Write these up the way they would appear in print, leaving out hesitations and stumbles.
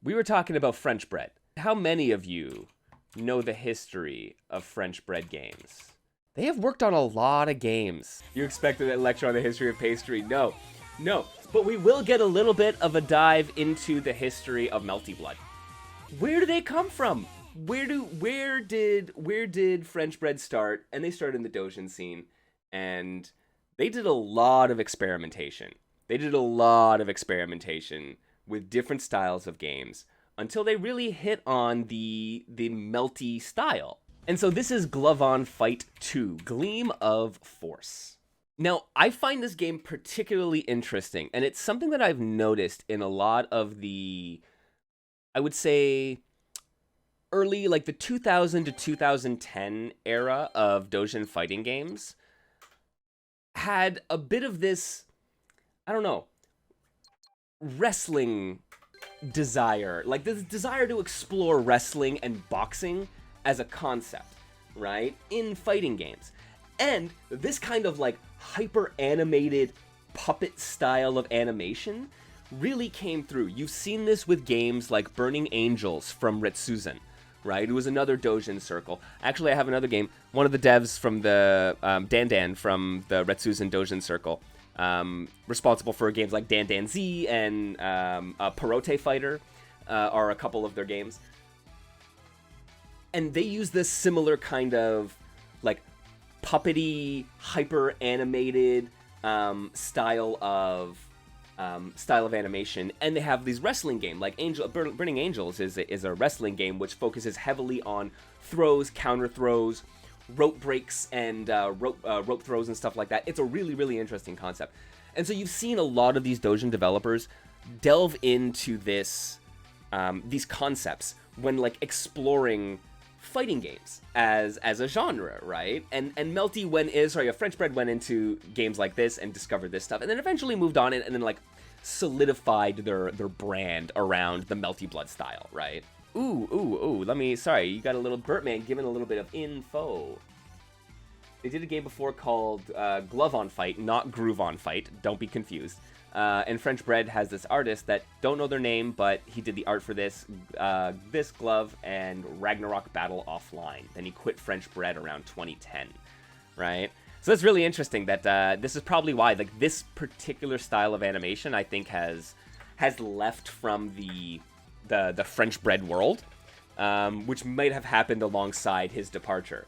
We were talking about French bread. How many of you know the history of French bread games? They have worked on a lot of games. You expected a lecture on the history of pastry? No. No. But we will get a little bit of a dive into the history of Melty Blood. Where do they come from? Where did French bread start? And they started in the doujin scene, and they did a lot of experimentation. They did a lot of experimentation with different styles of games until they really hit on the melty style. And so this is Glove On Fight 2, Gleam of Force. Now, I find this game particularly interesting, and it's something that I've noticed in a lot of the, I would say, early, like the 2000 to 2010 era of doujin fighting games had a bit of this, I don't know, wrestling desire, like this desire to explore wrestling and boxing as a concept, right, in fighting games. And this kind of like hyper animated puppet style of animation really came through. You've seen this with games like Burning Angels from Retsuzan, right? It was another doujin circle. Actually, I have another game. One of the devs from the Dan from the Retsuzan doujin circle, responsible for games like Dan Z and Perote Fighter are a couple of their games. And they use this similar kind of like puppety, hyper animated style of animation, and they have these wrestling game like Burning Angels is a wrestling game which focuses heavily on throws, counter throws, rope breaks, and rope throws and stuff like that. It's a really, really interesting concept. And so you've seen a lot of these doujin developers delve into this these concepts when like exploring fighting games as a genre, right? And French bread went into games like this and discovered this stuff, and then eventually moved on and then like solidified their brand around the Melty Blood style, right? Ooh, sorry, you got a little Bertman giving a little bit of info. They did a game before called Glove On Fight, not Groove On Fight, don't be confused. And French Bread has this artist that don't know their name, but he did the art for this glove and Ragnarok Battle Offline. Then he quit French Bread around 2010, right? So that's really interesting that this is probably why like this particular style of animation I think has left from the French Bread world, which might have happened alongside his departure.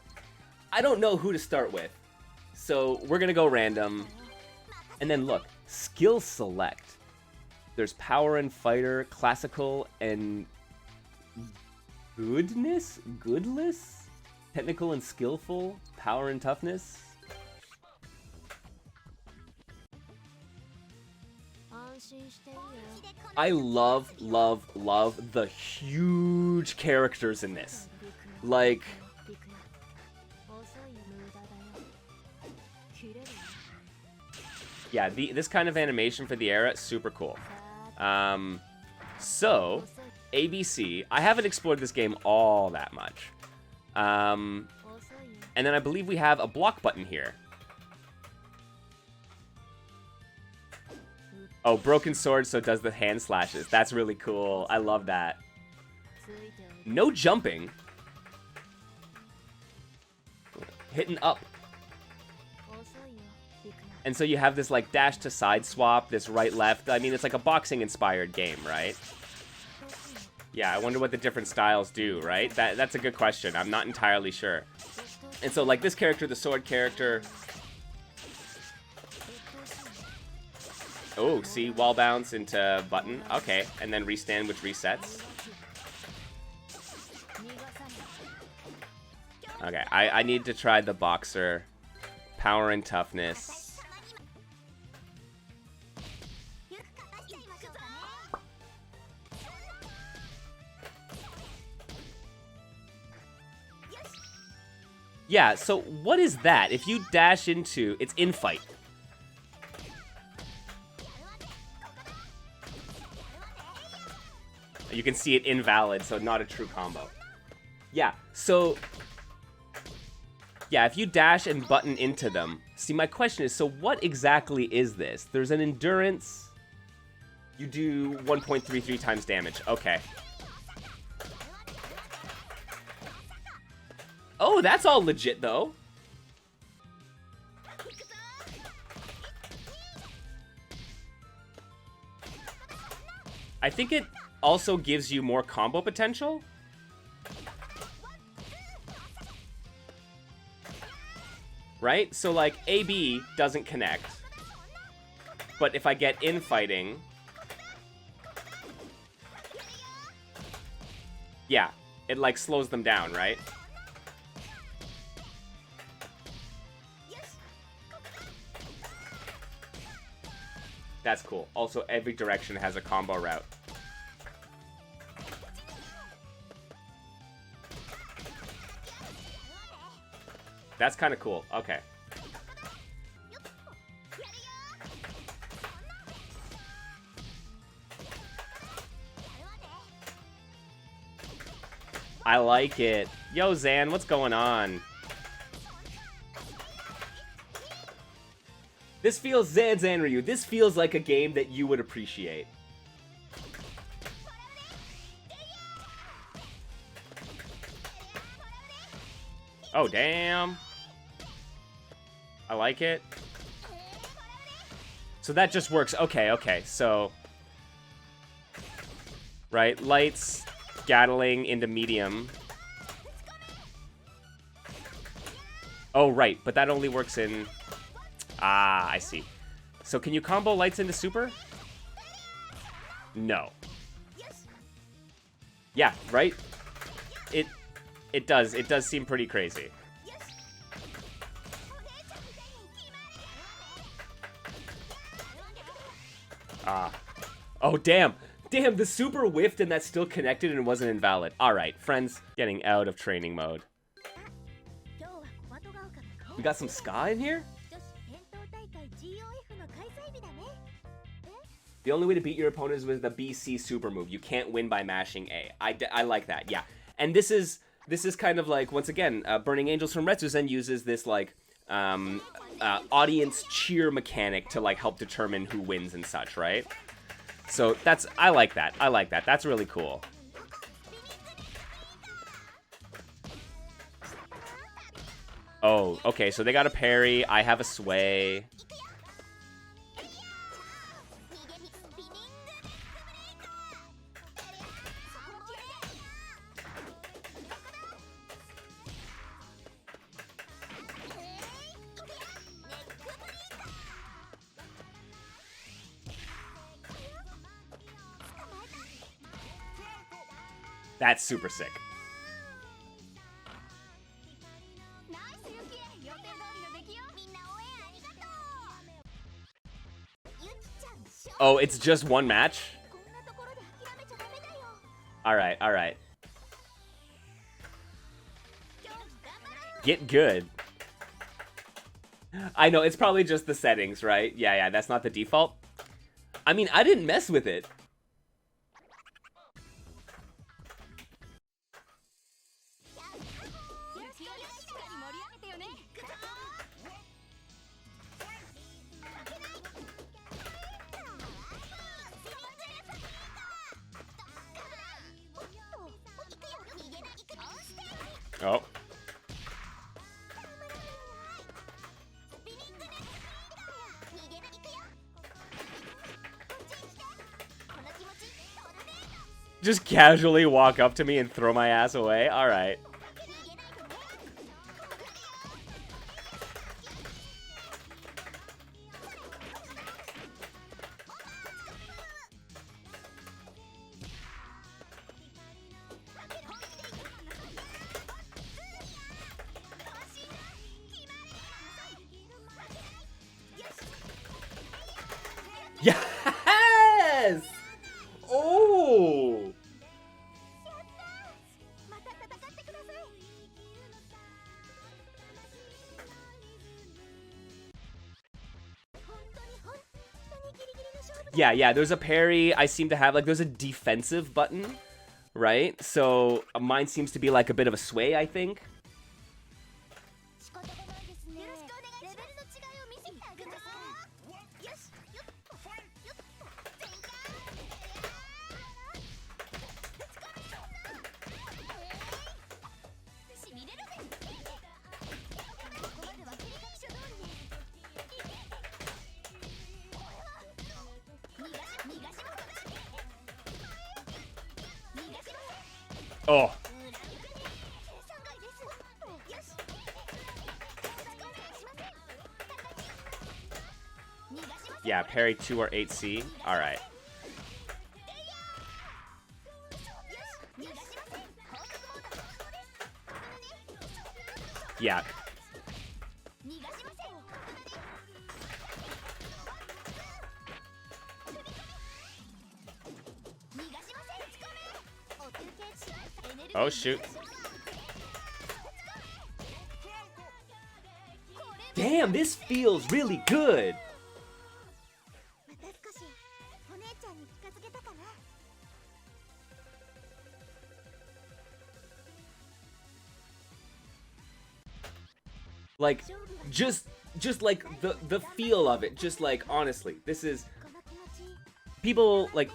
I don't know who to start with, so we're gonna go random, and then look. Skill select. There's power and fighter, classical and goodless, technical and skillful, power and toughness. I love the huge characters in this. Like, yeah, this kind of animation for the era, super cool. So, ABC, I haven't explored this game all that much. And then I believe we have a block button here. Oh, broken sword, so it does the hand slashes. That's really cool. I love that. No jumping. Hitting up. And so you have this like dash to side swap, this right left. I mean, it's like a boxing inspired game, right? Yeah, I wonder what the different styles do, right? That's a good question. I'm not entirely sure. And so like this character, the sword character. Oh, see, wall bounce into button. Okay, and then restand, which resets. Okay, I need to try the boxer. Power and toughness. Yeah, so what is that? If you dash into... It's in-fight. You can see it invalid, so not a true combo. Yeah, so... Yeah, if you dash and button into them... See, my question is, so what exactly is this? There's an endurance... You do 1.33 times damage. Okay. Oh, that's all legit, though. I think it also gives you more combo potential. Right? So, like, AB doesn't connect. But if I get infighting... Yeah, it, like, slows them down, right? That's cool. Also, every direction has a combo route. That's kind of cool. Okay. I like it. Yo, Zan, what's going on? This feels Zanryu. This feels like a game that you would appreciate. Oh, damn. I like it. So that just works. Okay, okay. So, right, lights, Gatling into medium. Oh, right, but that only works in... Ah, I see. So can you combo lights into super? No. Yeah, right? It does. It does seem pretty crazy. Ah. Oh, damn. Damn, the super whiffed and that's still connected and wasn't invalid. Alright, friends, getting out of training mode. We got some ska in here? The only way to beat your opponent is with the BC super move. You can't win by mashing A. I like that, yeah. And this is kind of like, once again, Burning Angels from Retsuzen uses this, like, audience cheer mechanic to, like, help determine who wins and such, right? So I like that. I like that. That's really cool. Oh, okay, so they got a parry. I have a sway. That's super sick. Oh, it's just one match? Alright, alright. Get good. I know, it's probably just the settings, right? Yeah, that's not the default. I mean, I didn't mess with it. Oh. Just casually walk up to me and throw my ass away? Alright. Yes! Oh! Yeah, there's a parry. I seem to have, like, there's a defensive button, right? So mine seems to be like a bit of a sway, I think. Oh. Yeah, parry 2 or 8C. Alright. Yeah. Oh, shoot. Damn, this feels really good. Like, just like the feel of it, just like, honestly, this is, people, like,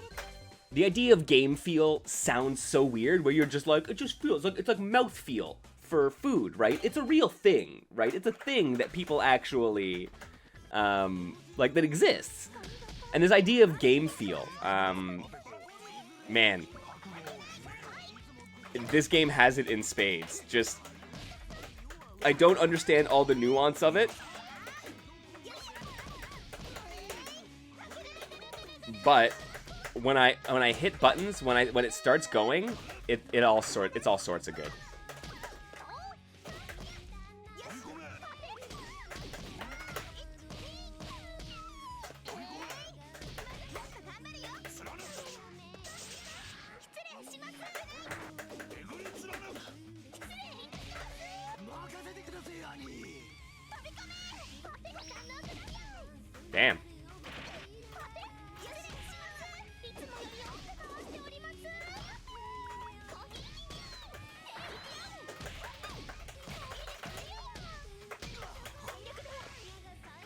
the idea of game feel sounds so weird, where you're just like, it just feels like, it's like mouth feel for food, right? It's a real thing, right? It's a thing that people actually, like, that exists. And this idea of game feel, man, this game has it in spades. Just, I don't understand all the nuance of it, but when I hit buttons, when it starts going, it's all sorts of good. Damn.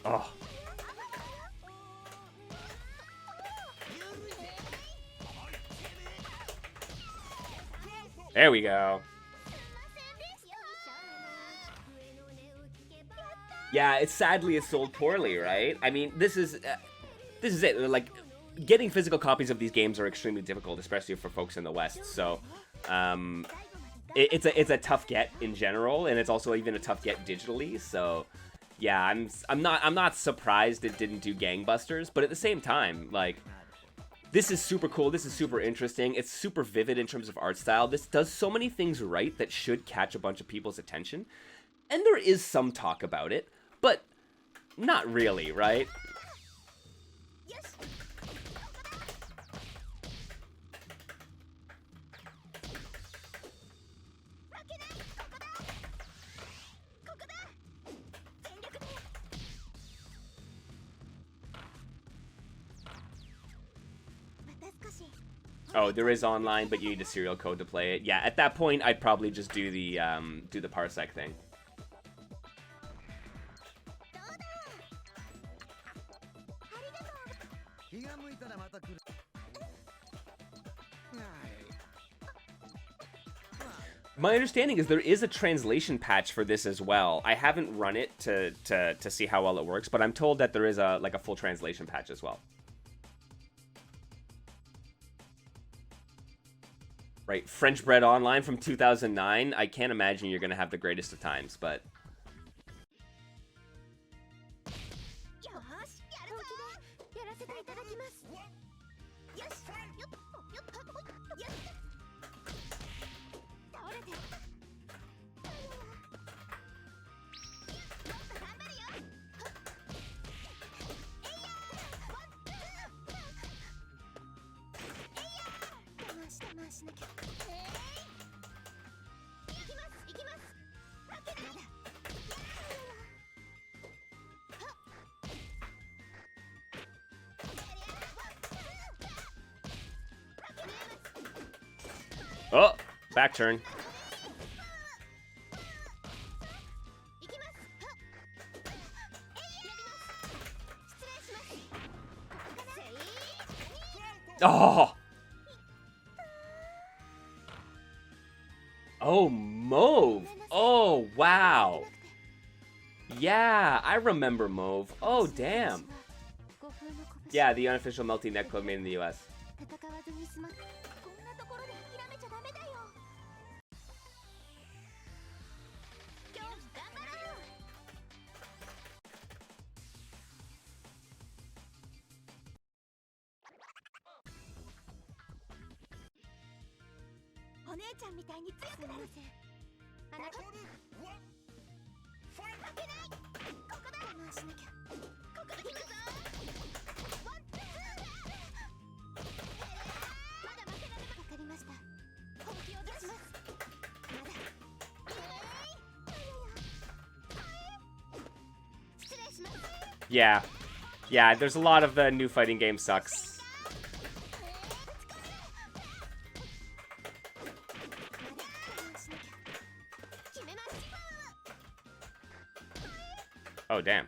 Oh. There we go. Yeah, sadly it's sold poorly, right? I mean, this is it. Like, getting physical copies of these games are extremely difficult, especially for folks in the West. So, it's a tough get in general, and it's also even a tough get digitally. So, yeah, I'm not surprised it didn't do gangbusters, but at the same time, like, this is super cool. This is super interesting. It's super vivid in terms of art style. This does so many things right that should catch a bunch of people's attention, and there is some talk about it, but not really, right? Oh, there is online, but you need a serial code to play it. Yeah, at that point, I'd probably just do the parsec thing. My understanding is there is a translation patch for this as well. I haven't run it to see how well it works, but I'm told that there is a full translation patch as well. Right, French Bread Online from 2009. I can't imagine you're gonna have the greatest of times, but oh, back turn. Oh! Oh, Mauve! Oh, wow! Yeah, I remember Mauve. Oh, damn. Yeah, the unofficial Melty Net Club made in the US. Yeah. Yeah, there's a lot of the new fighting game sucks. Oh, damn.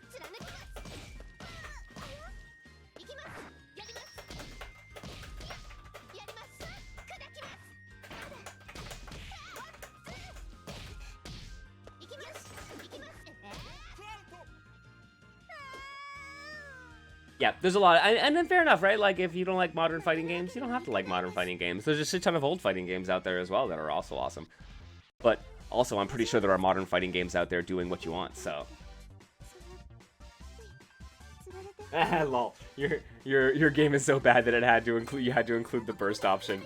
Yeah, there's a lot, and then fair enough, right? Like, if you don't like modern fighting games, you don't have to like modern fighting games. There's just a ton of old fighting games out there as well that are also awesome. But also, I'm pretty sure there are modern fighting games out there doing what you want, so. Lol. Your game is so bad that it had to include you had to include the burst option.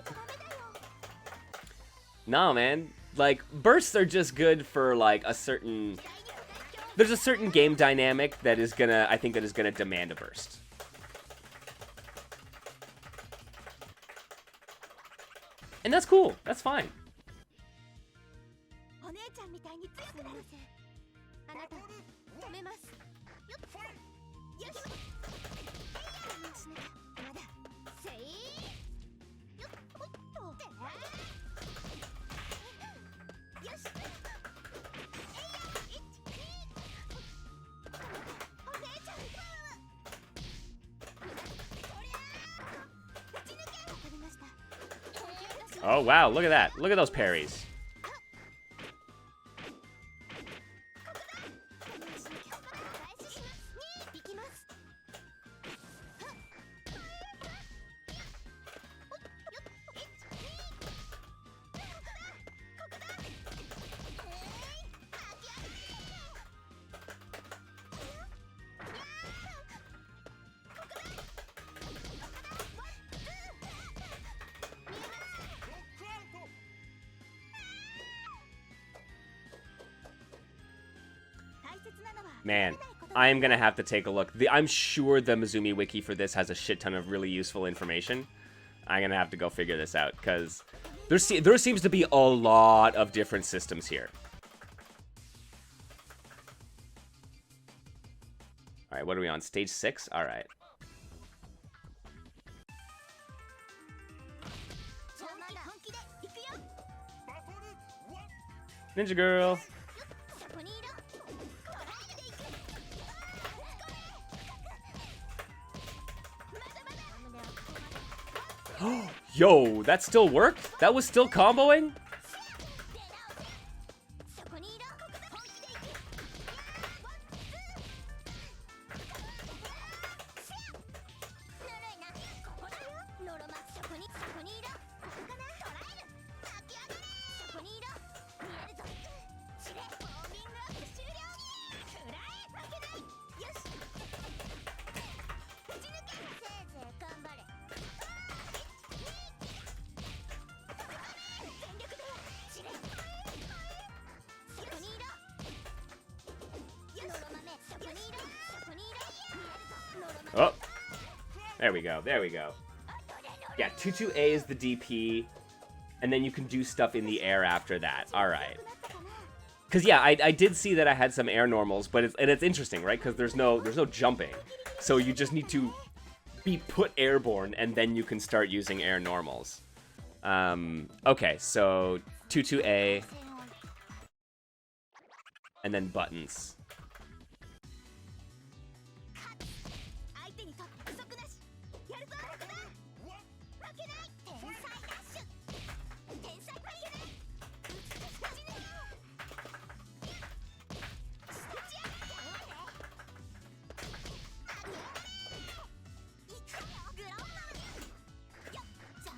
No, man. Like, bursts are just good for like a certain. There's a certain game dynamic that is gonna, I think, that is gonna demand a burst. And that's cool. That's fine. Oh, wow. Look at that. Look at those parries. Man, I am gonna have to take a look. I'm sure the Mizumi wiki for this has a shit ton of really useful information. I'm gonna have to go figure this out, because there seems to be a lot of different systems here. Alright, what are we on? Stage 6? Alright. Ninja Girl! Yo, that still worked? That was still comboing? Oh, there we go, there we go. Yeah, 2-2A is the DP, and then you can do stuff in the air after that. Alright. Because, yeah, I did see that I had some air normals, but it's interesting, right? Because there's no jumping. So you just need to be put airborne, and then you can start using air normals. Okay, so 2-2A, and then buttons.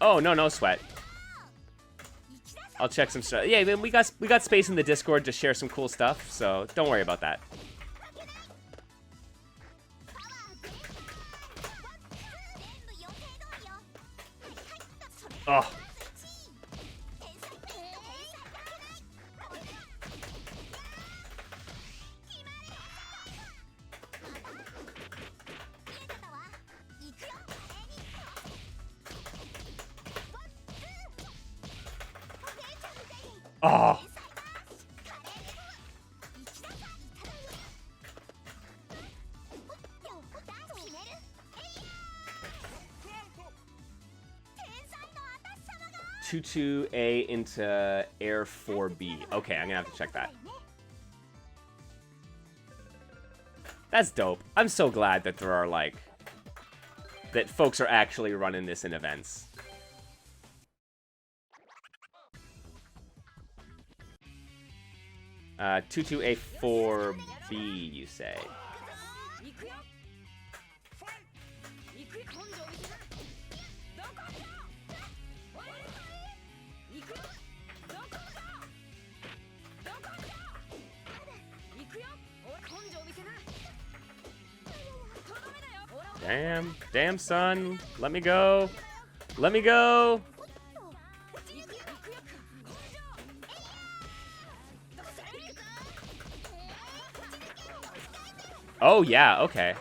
Oh, no sweat. I'll check some stuff. Yeah, we got space in the Discord to share some cool stuff, so don't worry about that. Oh. Oh. Two A into Air 4B. Okay, I'm gonna have to check that. That's dope. I'm so glad that there are, like, that folks are actually running this in events. Two A 4B, you say? Damn, son. Let me go. Let me go. Oh, yeah, okay.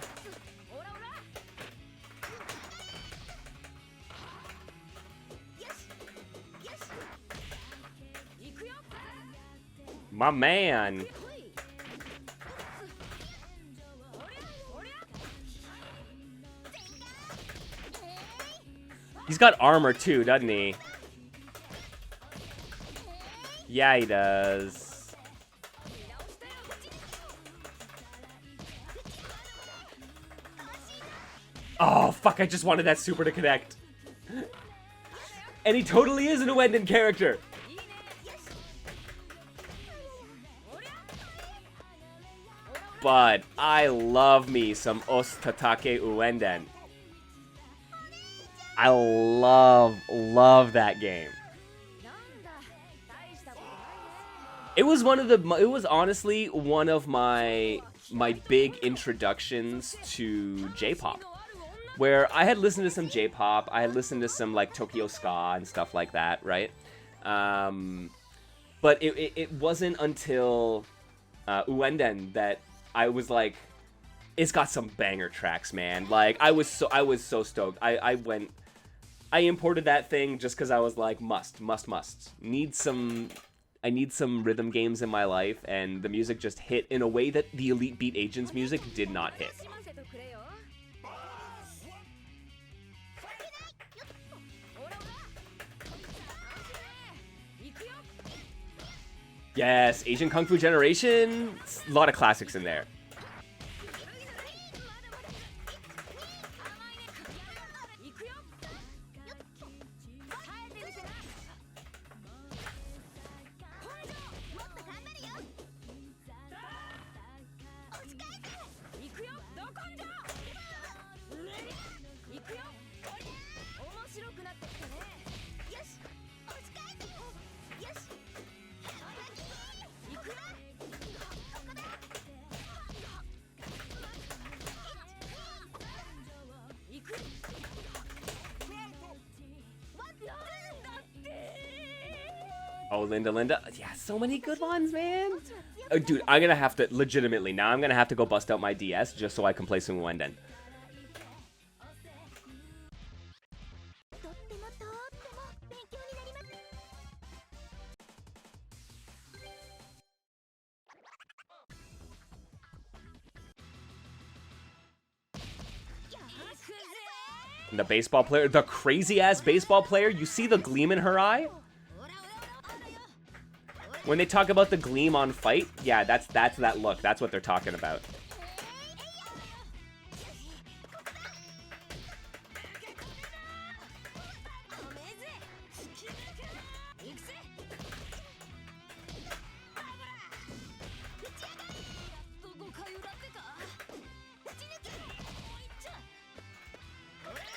My man. He's got armor too, doesn't he? Yeah, he does. Oh, fuck, I just wanted that super to connect. And he totally is an Uenden character. But I love me some Ostatake Uenden. I love that game. It was honestly one of my big introductions to J-pop, where I had listened to some J-pop, I had listened to some like Tokyo Ska and stuff like that, right? But it wasn't until Uenden that I was like, it's got some banger tracks, man. Like I was so stoked. I imported that thing just because I was like, must. I need some rhythm games in my life, and the music just hit in a way that the Elite Beat Agents music did not hit. Yes, Asian Kung Fu Generation, a lot of classics in there. Oh, Linda. Yeah, so many good ones, man. Oh, dude, I'm going to have to, legitimately, now I'm going to have to go bust out my DS just so I can play some Uenden. And the baseball player, the crazy-ass baseball player, you see the gleam in her eye? When they talk about the gleam on fight, yeah, that's that look. That's what they're talking about.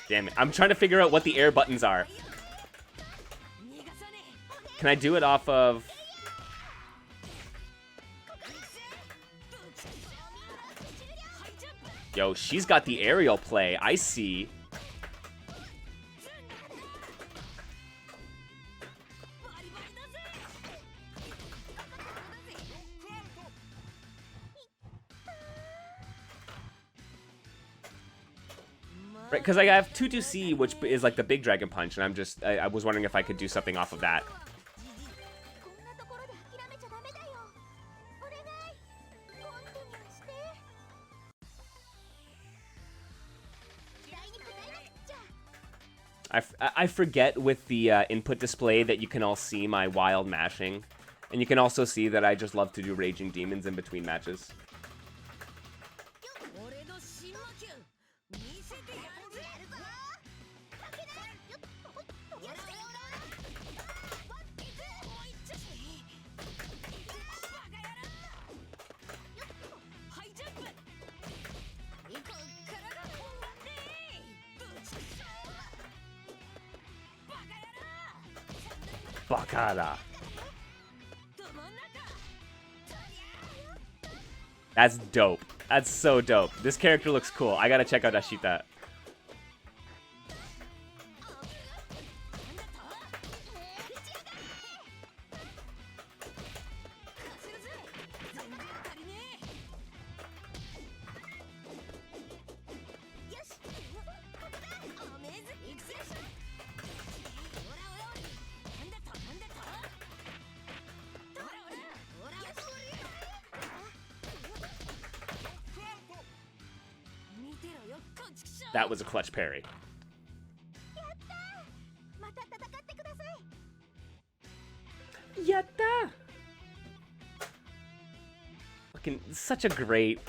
Damn it. I'm trying to figure out what the air buttons are. Can I do it off of... Yo, she's got the aerial play. I see. Right, because I have 2-2C, which is like the big dragon punch, and I was wondering if I could do something off of that. I forget with the input display that you can all see my wild mashing. And you can also see that I just love to do Raging Demons in between matches. Bakara. That's dope. That's so dope. This character looks cool. I gotta check out Ashita. That was a clutch parry. Yatta! Fucking such a great...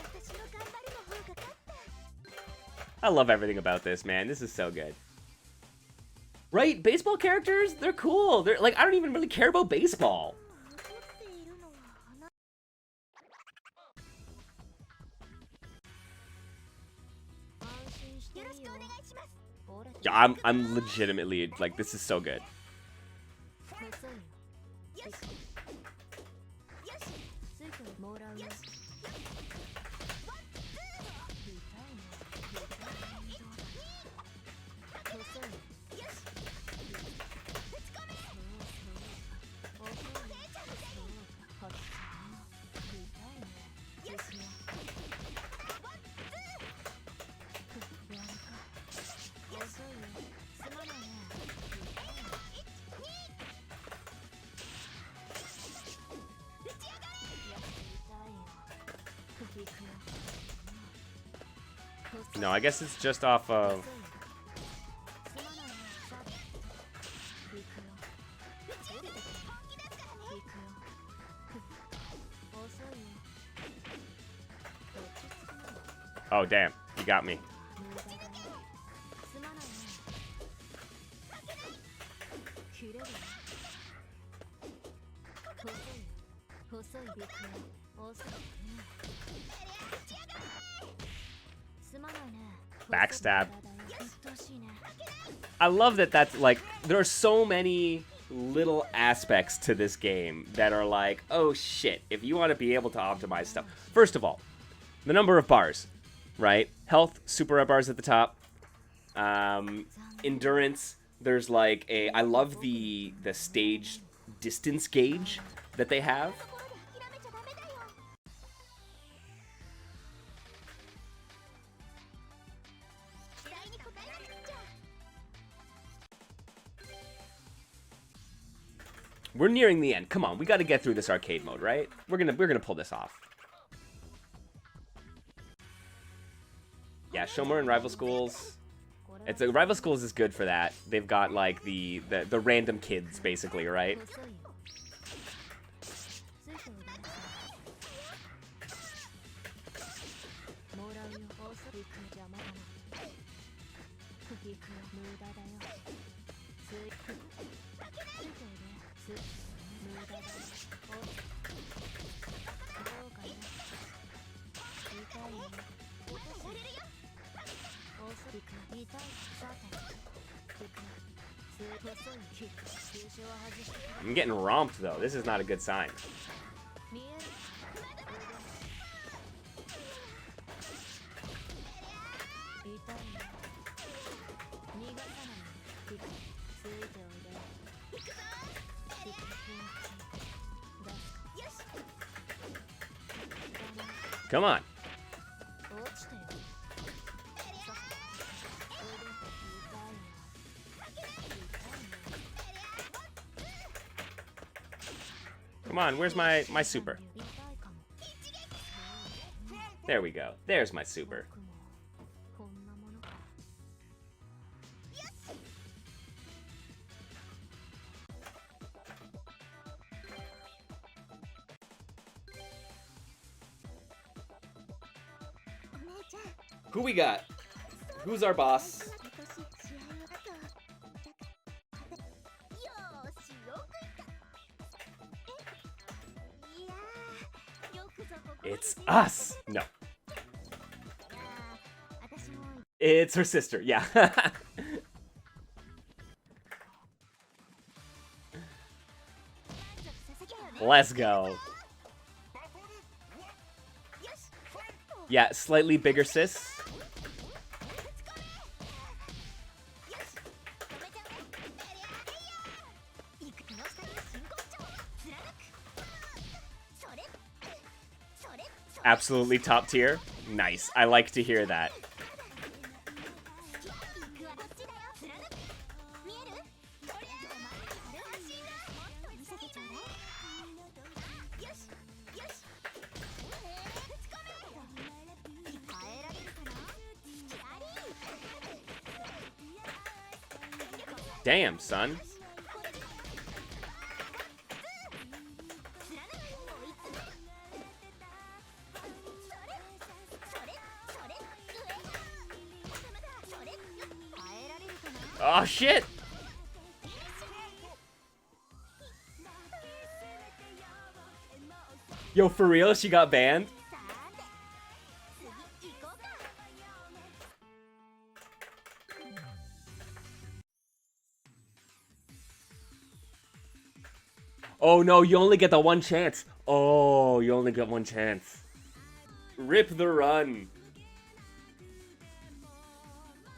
I love everything about this, man. This is so good. Right? Baseball characters? They're cool. They're like, I don't even really care about baseball. Yeah, I'm legitimately, like, this is so good. No, I guess it's just off of... Oh, damn. You got me. Backstab. I love that that's like, there are so many little aspects to this game that are like, oh shit, if you want to be able to optimize stuff. First of all, the number of bars, right? Health, super red bars at the top. Endurance, there's like a, I love the stage distance gauge that they have. We're nearing the end. Come on, we got to get through this arcade mode, right? We're gonna pull this off. Yeah, Shomer and Rival Schools. It's Rival Schools is good for that. They've got like the random kids basically, right? I'm getting romped though. This is not a good sign. Come on. Come on, where's my super? There we go. There's my super. Who we got? Who's our boss? It's us! No. It's her sister, yeah. Let's go. Yeah, slightly bigger sis. Absolutely top tier. Nice. I like to hear that. Damn, son. Oh, shit! Yo, for real? She got banned? Oh no, you only get the one chance. Oh, you only get one chance. Rip the run.